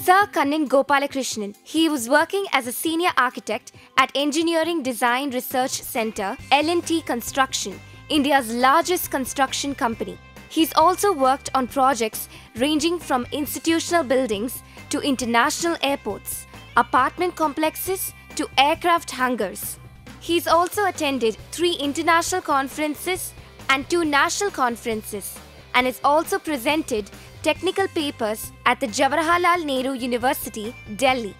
Sir Kannan Gopalakrishnan. He was working as a senior architect at Engineering Design Research Centre, L&T Construction, India's largest construction company. He's also worked on projects ranging from institutional buildings to international airports, apartment complexes to aircraft hangars. He's also attended 3 international conferences and 2 national conferences, and has also presented technical papers at the Jawaharlal Nehru University, Delhi,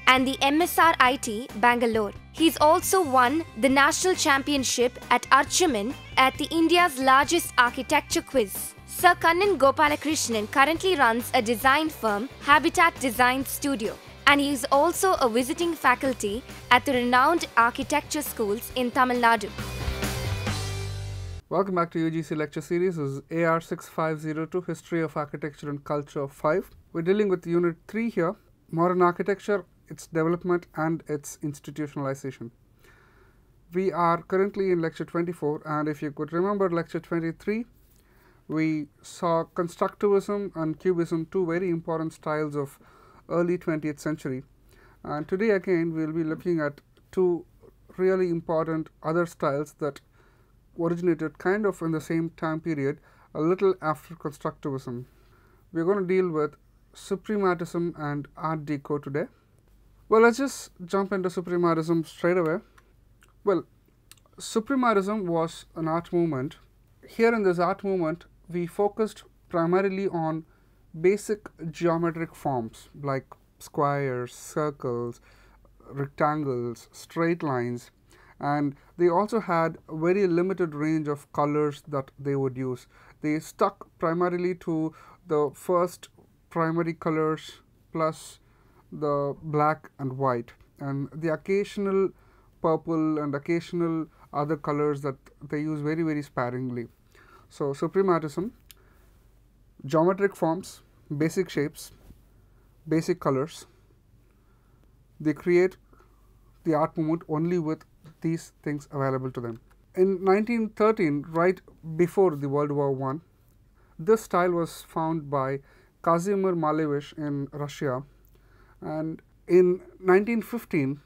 and the MSRIT, Bangalore. He's also won the national championship at Archaman at the India's largest architecture quiz. Sir Kannan Gopalakrishnan currently runs a design firm, Habitat Design Studio, and he is also a visiting faculty at the renowned architecture schools in Tamil Nadu. Welcome back to UGC lecture series. This is AR 6502, History of Architecture and Culture 5. We're dealing with Unit 3 here, Modern Architecture, its Development and its Institutionalization. We are currently in lecture 24, and if you could remember lecture 23, we saw Constructivism and Cubism, 2 very important styles of early 20th century. And today again we will be looking at 2 really important other styles that originated kind of in the same time period, a little after Constructivism. We are going to deal with Suprematism and Art Deco today. Well, let's just jump into Suprematism straight away. Well, Suprematism was an art movement. Here in this art movement, we focused primarily on basic geometric forms like squares, circles, rectangles, straight lines, and they also had a very limited range of colors that they would use. They stuck primarily to the first primary colors plus the black and white, and the occasional purple and occasional other colors that they use very, very sparingly. So, Suprematism, geometric forms, basic shapes, basic colors. They create the art movement only with these things available to them. In 1913, right before the World War I, this style was found by Kazimir Malevich in Russia, and in 1915,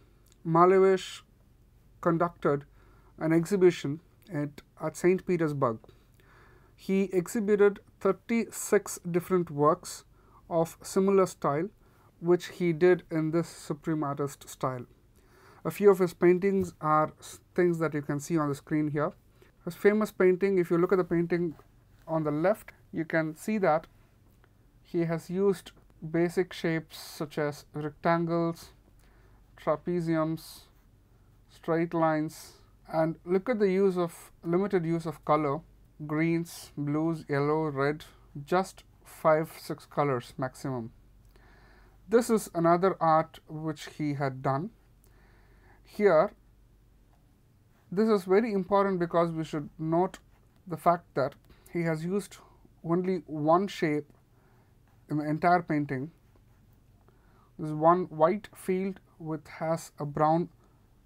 Malevich conducted an exhibition at St. Petersburg. He exhibited 36 different works of similar style, which he did in this suprematist style. A few of his paintings are things that you can see on the screen here. His famous painting, if you look at the painting on the left, you can see that he has used basic shapes such as rectangles, trapeziums, straight lines, and look at the limited use of color, greens, blues, yellow, red, just 5-6 colors maximum. This is another art which he had done. Here, this is very important because we should note the fact that he has used only one shape in the entire painting. This is one white field which has a brown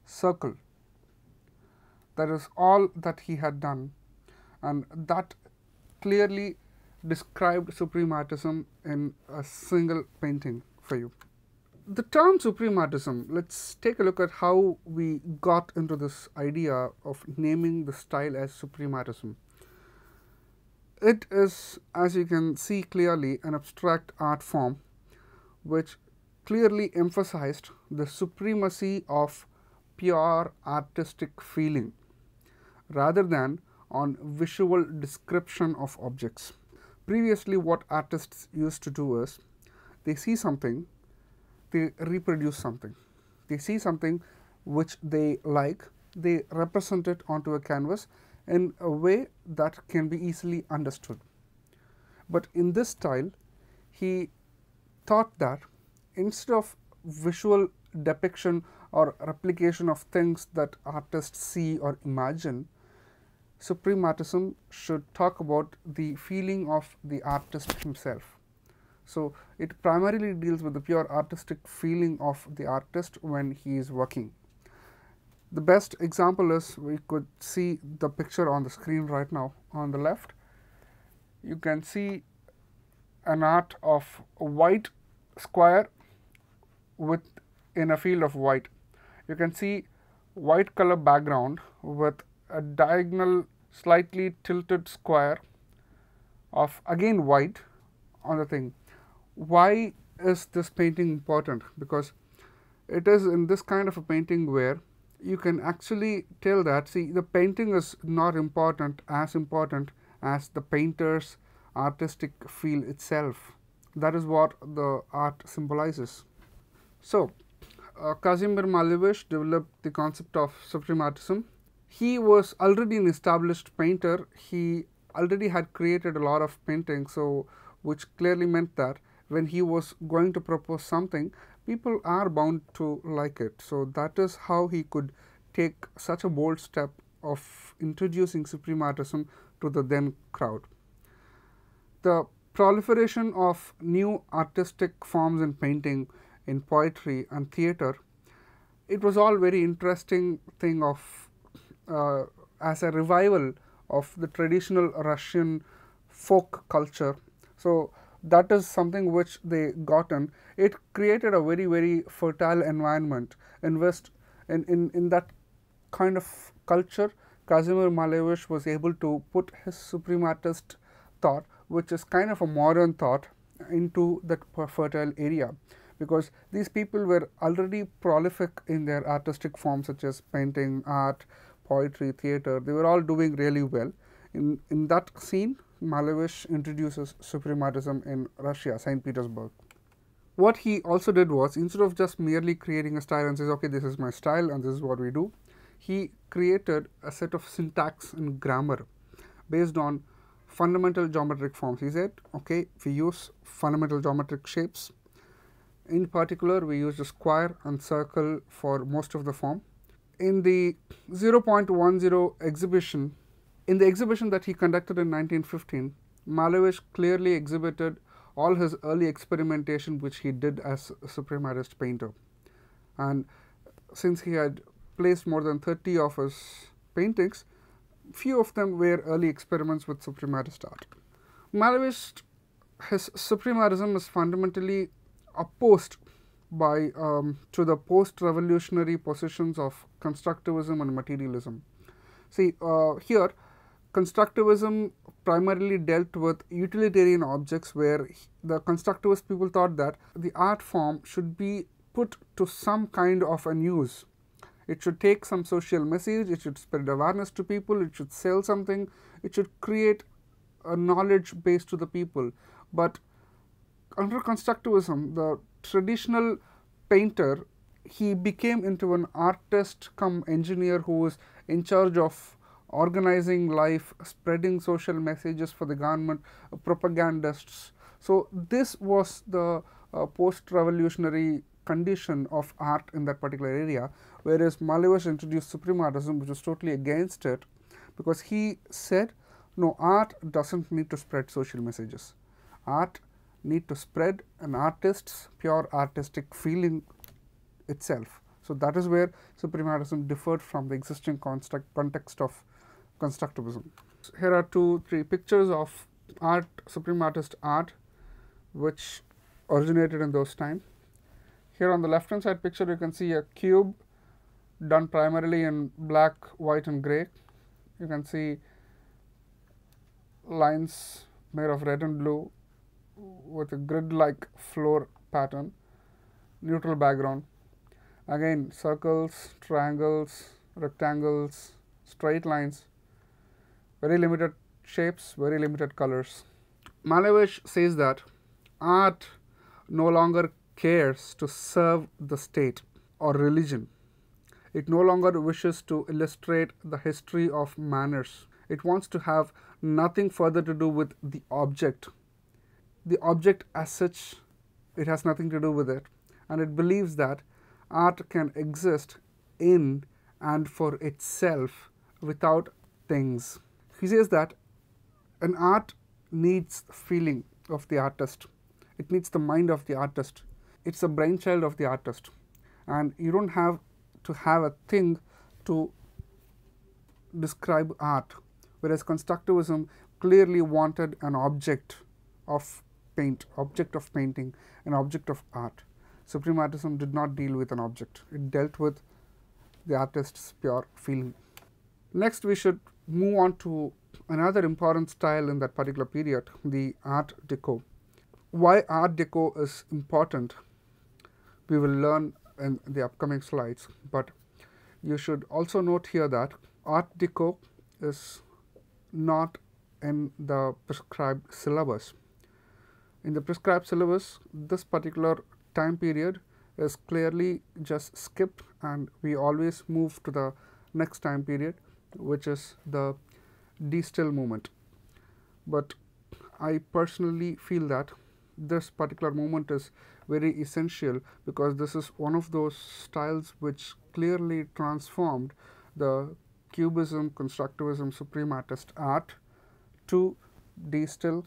circle. That is all that he had done, and that clearly described Suprematism in a single painting for you. The term Suprematism, let's take a look at how we got into this idea of naming the style as Suprematism. It is, as you can see clearly, an abstract art form which clearly emphasized the supremacy of pure artistic feeling rather than on visual description of objects. Previously, what artists used to do is they see something, they reproduce something. They see something which they like, they represent it onto a canvas in a way that can be easily understood. But in this style, he thought that instead of visual depiction or replication of things that artists see or imagine, Suprematism should talk about the feeling of the artist himself. So, it primarily deals with the pure artistic feeling of the artist when he is working. The best example is, we could see the picture on the screen right now. On the left, you can see an art of a white square in a field of white. You can see white color background with a diagonal slightly tilted square of again white on the thing. Why is this painting important? Because it is in this kind of a painting where you can actually tell that, see, the painting is not important as the painter's artistic feel itself. That is what the art symbolizes. So, Kazimir Malevich developed the concept of suprematism. He was already an established painter. He already had created a lot of paintings, so which clearly meant that when he was going to propose something, people are bound to like it. So that is how he could take such a bold step of introducing suprematism to the then crowd. The proliferation of new artistic forms in painting, in poetry and theatre, it was all very interesting thing of as a revival of the traditional Russian folk culture. So that is something which they got in. It created a very fertile environment. In that kind of culture, Kazimir Malevich was able to put his suprematist thought, which is kind of a modern thought, into that fertile area, because these people were already prolific in their artistic forms such as painting, art, poetry, theatre. They were all doing really well. In that scene, Malevich introduces suprematism in Russia, St. Petersburg. What he also did was, instead of just merely creating a style and says, okay, this is my style and this is what we do, he created a set of syntax and grammar based on fundamental geometric forms. He said, okay, we use fundamental geometric shapes. In particular, we use the square and circle for most of the form. In the 0.10 exhibition, in the exhibition that he conducted in 1915, Malevich clearly exhibited all his early experimentation which he did as a suprematist painter. And since he had placed more than 30 of his paintings, few of them were early experiments with suprematist art. Malevich, his suprematism is fundamentally opposed by to the post-revolutionary positions of constructivism and materialism. See, here constructivism primarily dealt with utilitarian objects, where the constructivist people thought that the art form should be put to some kind of an use. It should take some social message, it should spread awareness to people, it should sell something, it should create a knowledge base to the people. But under constructivism, the traditional painter, he became into an artist come engineer who was in charge of organizing life, spreading social messages for the government, propagandists. So this was the post-revolutionary condition of art in that particular area, whereas Malevich introduced suprematism, which was totally against it, because he said, no, art doesn't need to spread social messages. Art need to spread an artist's pure artistic feeling itself. So that is where suprematism differed from the existing context of constructivism. Here are 2-3 pictures of art, suprematist art, which originated in those times. Here on the left hand side picture, you can see a cube done primarily in black, white and grey. You can see lines made of red and blue with a grid-like floor pattern, neutral background. Again, circles, triangles, rectangles, straight lines, very limited shapes, very limited colors. Malevich says that art no longer cares to serve the state or religion. It no longer wishes to illustrate the history of manners. It wants to have nothing further to do with the object. The object as such, it has nothing to do with it, and it believes that art can exist in and for itself without things. He says that an art needs the feeling of the artist. It needs the mind of the artist. It's a brainchild of the artist, and you don't have to have a thing to describe art, whereas constructivism clearly wanted an object of painting, an object of art. Suprematism did not deal with an object, it dealt with the artist's pure feeling. Next, we should move on to another important style in that particular period, the Art Deco. Why Art Deco is important, we will learn in the upcoming slides, but you should also note here that Art Deco is not in the prescribed syllabus. In the prescribed syllabus, this particular time period is clearly just skipped, and we always move to the next time period, which is the de-still movement. But I personally feel that this particular movement is very essential, because this is one of those styles which clearly transformed the Cubism, Constructivism, Suprematist art to de-still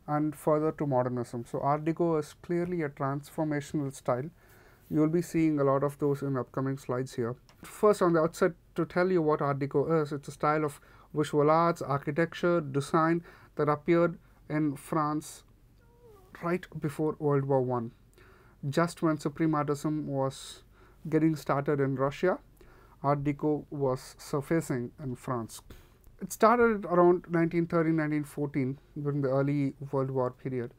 and further to modernism. So, Art Deco is clearly a transformational style. You will be seeing a lot of those in upcoming slides here. First, on the outset, to tell you what Art Deco is, it's a style of visual arts, architecture, design that appeared in France right before World War I. Just when Suprematism was getting started in Russia, Art Deco was surfacing in France. It started around 1913-1914 during the early World War period.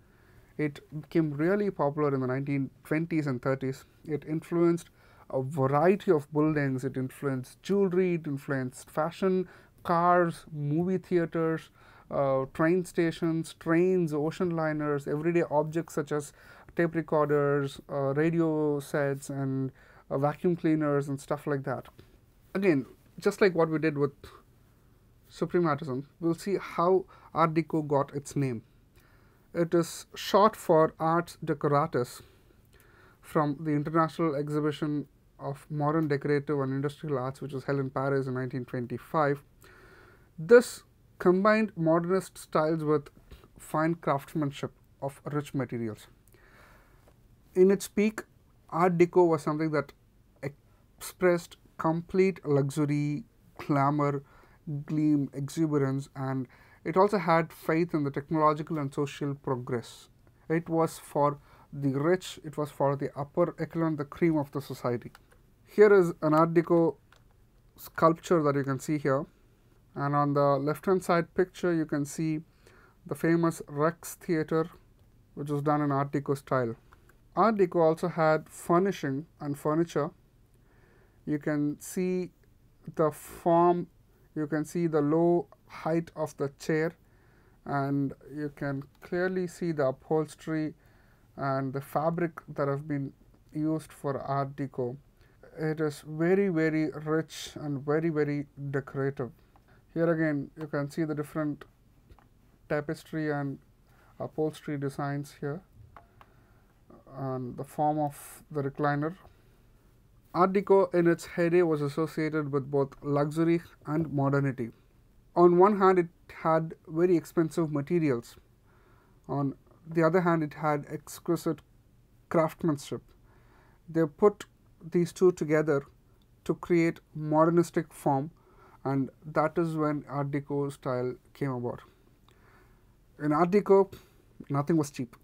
It became really popular in the 1920s and 30s. It influenced a variety of buildings. It influenced jewelry, it influenced fashion, cars, movie theaters, train stations, trains, ocean liners, everyday objects such as tape recorders, radio sets, and vacuum cleaners and stuff like that. Again, just like what we did with Suprematism, we'll see how Art Deco got its name. It is short for Ars Decoratus, from the International Exhibition of Modern Decorative and Industrial Arts, which was held in Paris in 1925. This combined modernist styles with fine craftsmanship of rich materials. In its peak, Art Deco was something that expressed complete luxury, glamour, gleam, exuberance, and it also had faith in the technological and social progress. It was for the rich, it was for the upper echelon, the cream of the society. Here is an Art Deco sculpture that you can see here, and on the left hand side picture you can see the famous Rex Theatre, which was done in Art Deco style. Art Deco also had furnishing and furniture. You can see the form, you can see the low height of the chair, and you can clearly see the upholstery and the fabric that have been used for Art Deco. It is very, very rich and very, very decorative. Here again you can see the different tapestry and upholstery designs here, and the form of the recliner. Art Deco in its heyday was associated with both luxury and modernity. On one hand, it had very expensive materials. On the other hand, it had exquisite craftsmanship. They put these two together to create modernistic form, and that is when Art Deco style came about. In Art Deco, nothing was cheap.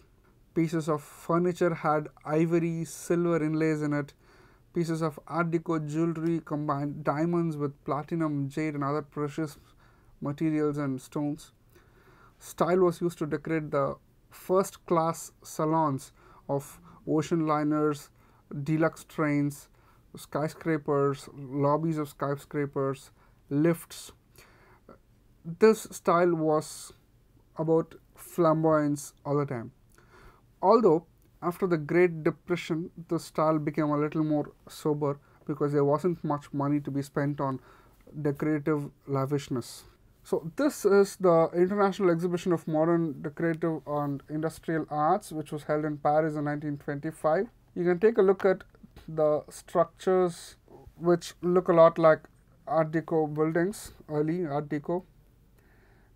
Pieces of furniture had ivory, silver inlays in it. Pieces of Art Deco jewelry combined diamonds with platinum, jade, and other precious materials and stones. Style was used to decorate the first class salons of ocean liners, deluxe trains, skyscrapers, lobbies of skyscrapers, lifts. This style was about flamboyance all the time. Although after the Great Depression, the style became a little more sober because there wasn't much money to be spent on decorative lavishness. So this is the International Exhibition of Modern Decorative and Industrial Arts, which was held in Paris in 1925. You can take a look at the structures which look a lot like Art Deco buildings, early Art Deco.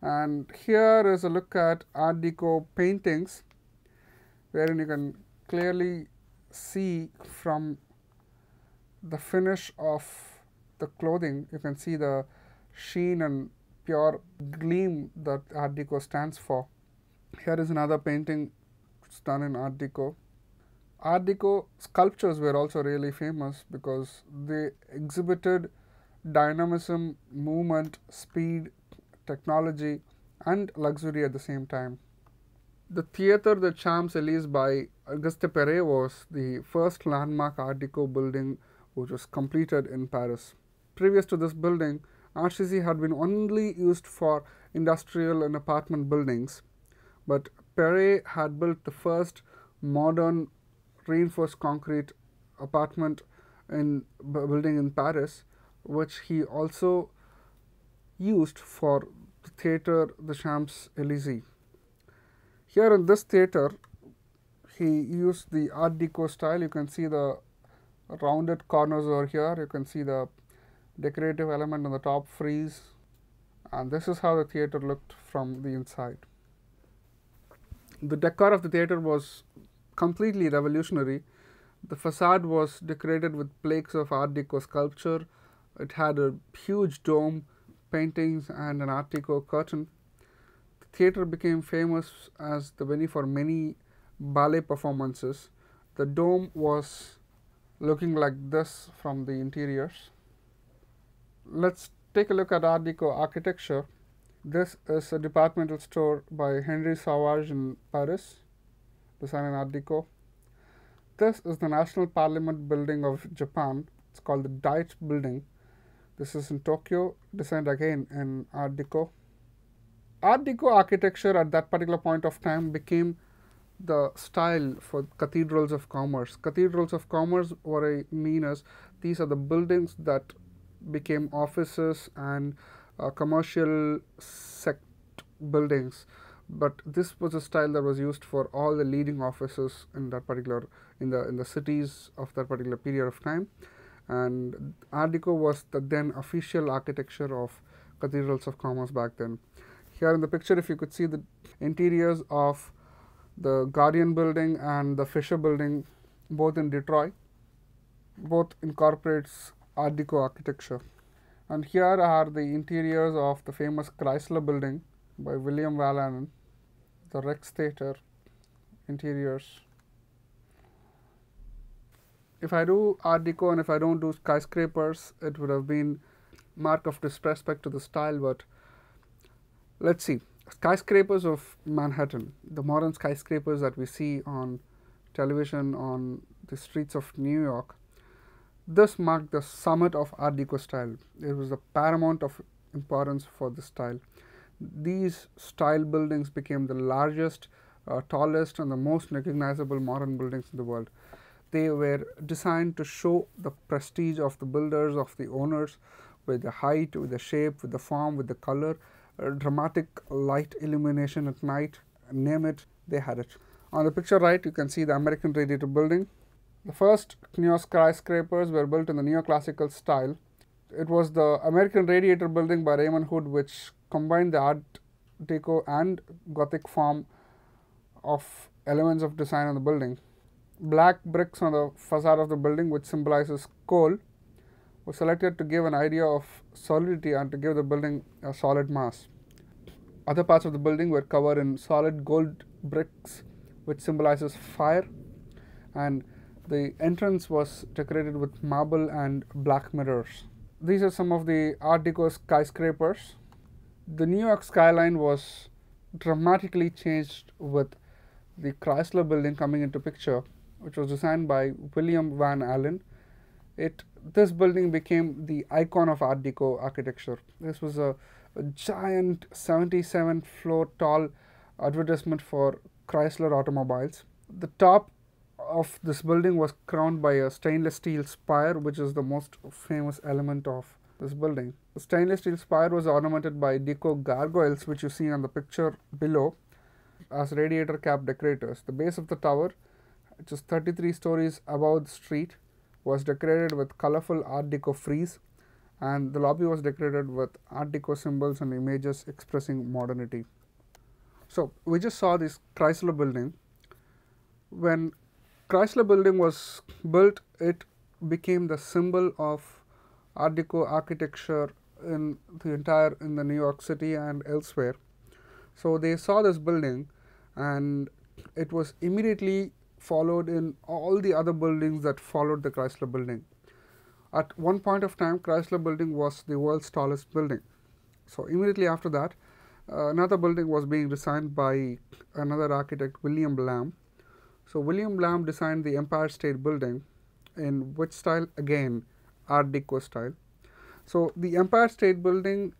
And here is a look at Art Deco paintings, wherein you can clearly see from the finish of the clothing, you can see the sheen and pure gleam that Art Deco stands for. Here is another painting done in Art Deco. Art Deco sculptures were also really famous because they exhibited dynamism, movement, speed, technology, and luxury at the same time. The Theatre des Champs-Élysées by Auguste Perret was the first landmark Art Deco building which was completed in Paris. Previous to this building, RCC had been only used for industrial and apartment buildings, but Perret had built the first modern reinforced concrete apartment in building in Paris, which he also used for the Theatre des Champs-Élysées. Here in this theatre, he used the Art Deco style. You can see the rounded corners over here. You can see the decorative element on the top frieze, and this is how the theatre looked from the inside. The decor of the theatre was completely revolutionary. The facade was decorated with plaques of Art Deco sculpture. It had a huge dome, paintings, and an Art Deco curtain. The theatre became famous as the venue for many ballet performances. The dome was looking like this from the interiors. Let's take a look at Art Deco architecture. This is a departmental store by Henry Sauvage in Paris, designed in Art Deco. This is the National Parliament building of Japan. It's called the Diet building. This is in Tokyo, designed again in Art Deco. Art Deco architecture at that particular point of time became the style for cathedrals of commerce. Cathedrals of commerce, what I mean is, these are the buildings that became offices and commercial sect buildings, but this was a style that was used for all the leading offices in that particular in the cities of that particular period of time. And Art Deco was the then official architecture of cathedrals of commerce back then. Here in the picture, if you could see the interiors of the Guardian building and the Fisher building, both in Detroit, both incorporates Art Deco architecture. And here are the interiors of the famous Chrysler building by William Van Allen, the Rex Theatre interiors. If I do Art Deco and if I don't do skyscrapers, it would have been mark of disrespect to the style, but let's see. Skyscrapers of Manhattan, the modern skyscrapers that we see on television on the streets of New York, this marked the summit of Art Deco style. It was the paramount of importance for this style. These style buildings became the largest, tallest, and the most recognizable modern buildings in the world. They were designed to show the prestige of the builders, of the owners, with the height, with the shape, with the form, with the color, dramatic light illumination at night, name it, they had it. On the picture right, you can see the American Radiator building. The first neo skyscrapers were built in the neoclassical style. It was the American Radiator building by Raymond Hood, which combined the Art Deco and Gothic form of elements of design on the building. Black bricks on the facade of the building, which symbolizes coal, was selected to give an idea of solidity and to give the building a solid mass. Other parts of the building were covered in solid gold bricks, which symbolizes fire, and the entrance was decorated with marble and black mirrors. These are some of the Art Deco skyscrapers. The New York skyline was dramatically changed with the Chrysler building coming into picture, which was designed by William Van Allen. This building became the icon of Art Deco architecture. This was a giant 77 floor tall advertisement for Chrysler automobiles. The top of this building was crowned by a stainless steel spire, which is the most famous element of this building. The stainless steel spire was ornamented by deco gargoyles, which you see on the picture below, as radiator cap decorators. The base of the tower, which is 33 stories above the street, was decorated with colorful Art Deco frieze, and the lobby was decorated with Art Deco symbols and images expressing modernity. So we just saw this Chrysler building. When Chrysler building was built, it became the symbol of Art Deco architecture in the New York City and elsewhere. So they saw this building, and it was immediately followed in all the other buildings that followed the Chrysler Building. At one point of time, Chrysler Building was the world's tallest building. So immediately after that, another building was being designed by another architect, William Lamb. So William Lamb designed the Empire State Building, in which style? Again, Art Deco style. So the Empire State Building,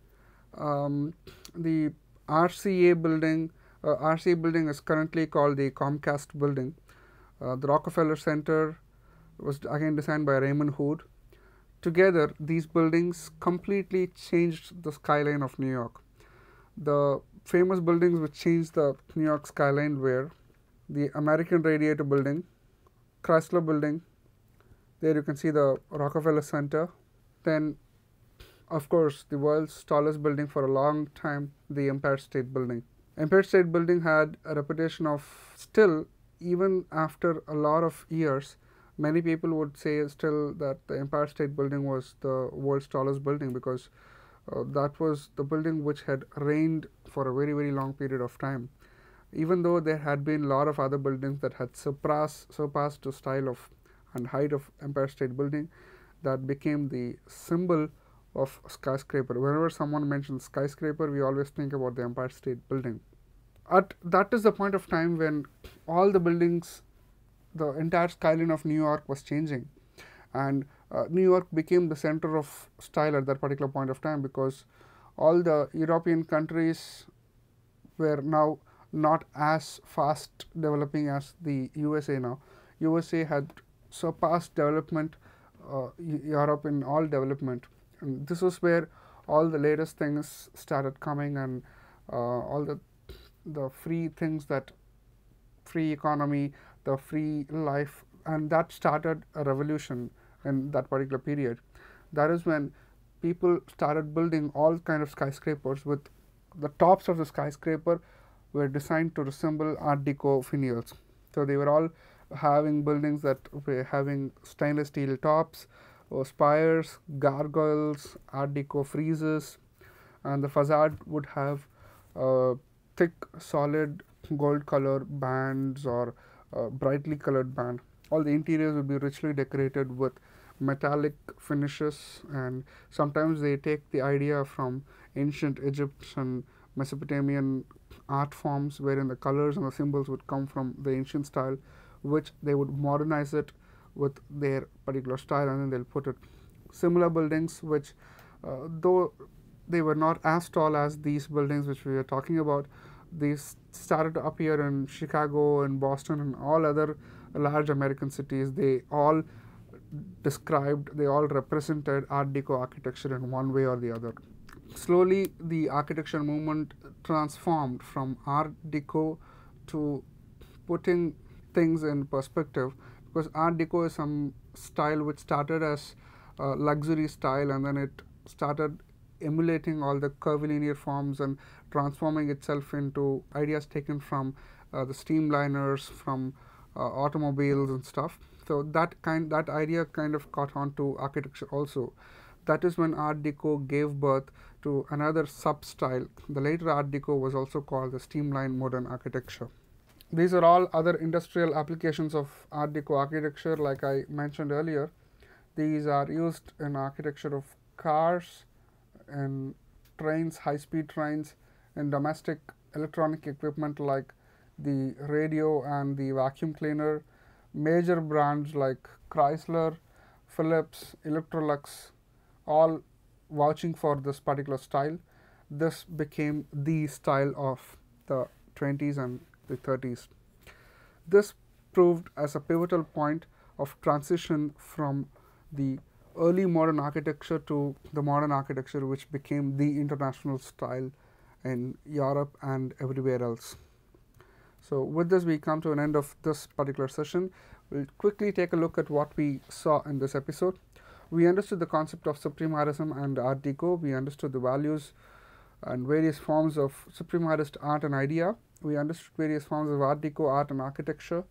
the RCA building, RCA building is currently called the Comcast Building. The Rockefeller Center was again designed by Raymond Hood. Together, these buildings completely changed the skyline of New York. The famous buildings which changed the New York skyline were the American Radiator Building, Chrysler Building. There you can see the Rockefeller Center. Then, of course, the world's tallest building for a long time, the Empire State Building. Empire State Building had a reputation of still, even after a lot of years, many people would say still that the Empire State Building was the world's tallest building, because that was the building which had reigned for a very, very long period of time. Even though there had been a lot of other buildings that had surpassed the style of and height of Empire State Building, that became the symbol of skyscraper. Whenever someone mentions skyscraper, we always think about the Empire State Building. That is the point of time when all the buildings, the entire skyline of New York was changing, and New York became the center of style at that particular point of time, because all the European countries were now not as fast developing as the USA now. USA had surpassed development, Europe in all development, and this was where all the latest things started coming, and all the free things, that free economy, the free life, and that started a revolution in that particular period. That is when people started building all kind of skyscrapers, with the tops of the skyscraper were designed to resemble Art Deco finials. So they were all having buildings that were having stainless steel tops, or spires, gargoyles, Art Deco friezes, and the facade would have thick, solid gold color bands or brightly colored band. All the interiors would be richly decorated with metallic finishes, and sometimes they take the idea from ancient Egyptian, Mesopotamian art forms, wherein the colors and the symbols would come from the ancient style, which they would modernize it with their particular style, and then they'll put it. Similar buildings which, though they were not as tall as these buildings which we are talking about, these started to appear in Chicago and Boston and all other large American cities. They all represented Art Deco architecture in one way or the other. Slowly, the architecture movement transformed from Art Deco to putting things in perspective, because Art Deco is some style which started as luxury style, and then it started emulating all the curvilinear forms and transforming itself into ideas taken from the streamliners, from automobiles and stuff. So that idea kind of caught on to architecture also. That is when Art Deco gave birth to another sub-style. The later Art Deco was also called the streamlined modern architecture. These are all other industrial applications of Art Deco architecture. Like I mentioned earlier, these are used in architecture of cars and trains, high-speed trains, and domestic electronic equipment like the radio and the vacuum cleaner. Major brands like Chrysler, Philips, Electrolux, all vouching for this particular style. This became the style of the 20s and the 30s. This proved as a pivotal point of transition from the early modern architecture to the modern architecture, which became the international style in Europe and everywhere else. So with this, we come to an end of this particular session. We'll quickly take a look at what we saw in this episode. We understood the concept of suprematism and Art Deco. We understood the values and various forms of suprematist art and idea. We understood various forms of Art Deco art and architecture.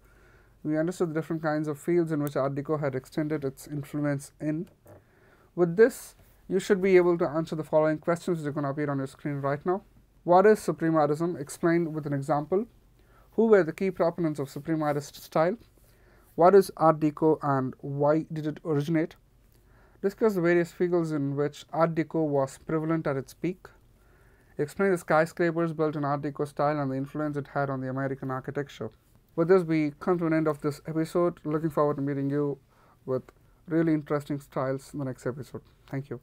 We understood the different kinds of fields in which Art Deco had extended its influence in. With this, you should be able to answer the following questions which are going to appear on your screen right now. What is suprematism? Explained with an example. Who were the key proponents of suprematist style? What is Art Deco and why did it originate? Discuss the various fields in which Art Deco was prevalent at its peak. Explain the skyscrapers built in Art Deco style and the influence it had on the American architecture. With this, we come to an end of this episode. Looking forward to meeting you with really interesting styles in the next episode. Thank you.